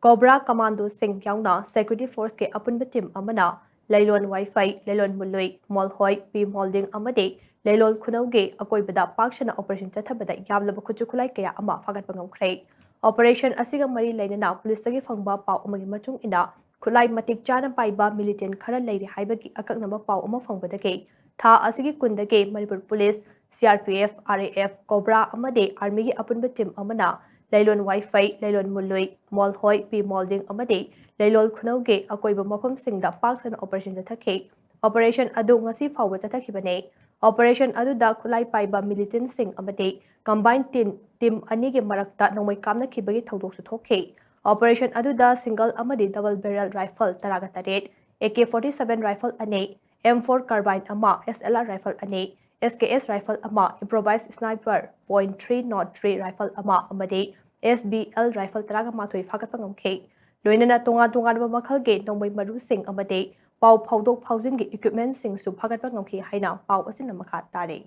Cobra Commando Sing Yauna, Security Force ke Apun Betim Amana, Laylon Wi-Fi, Laylon Mului, Molhoi, P Molding Amade, Laylon Kunauge, Akoi Bada Pakshana Operation Chatabada, Yamla Kuchukulai Kaya Ama, Fagat Pangam Kray. Operation Asiga Mari Lainana, Police Fangba Pau Umagimachung Ina, Khutlai Matik Chana Paiba, Militant Kara Lady Haibaki Akak Nama Pau Uma Fangbadake, Tha Asigi Kundake, Manipur Police, CRPF, RAF, Cobra Amade, Army Apun Betim Amana, Laylon Wi-Fi, Laylon Mului, Molhoi, P Molding Amade, Laylon Kunauge, Akoiba Mofam Singda Parks and Operation Zatake. Operation Adu Ngasi Fawa Zatakibane. Operation Aduda Khutlai Paiba Militant Sing Amade, combined team Anigi Marakta, Nomai Kamna Kibagi Taudo Toke. Operation Aduda single Amade double barrel rifle Taragataret, AK-47 rifle Ane, M4 carbine Ama, SLR rifle Ane, SKS rifle Ama, improvised sniper .303 rifle Ama Amade, SBL rifle Taraga Matui Fakapangam K. Loinana Tonga Makal Gate, Nomai Maru Sing Amade, Pau Powdok Pausing equipment sing Su Fakapangam K. Haina, Pau Asinamakat Tare.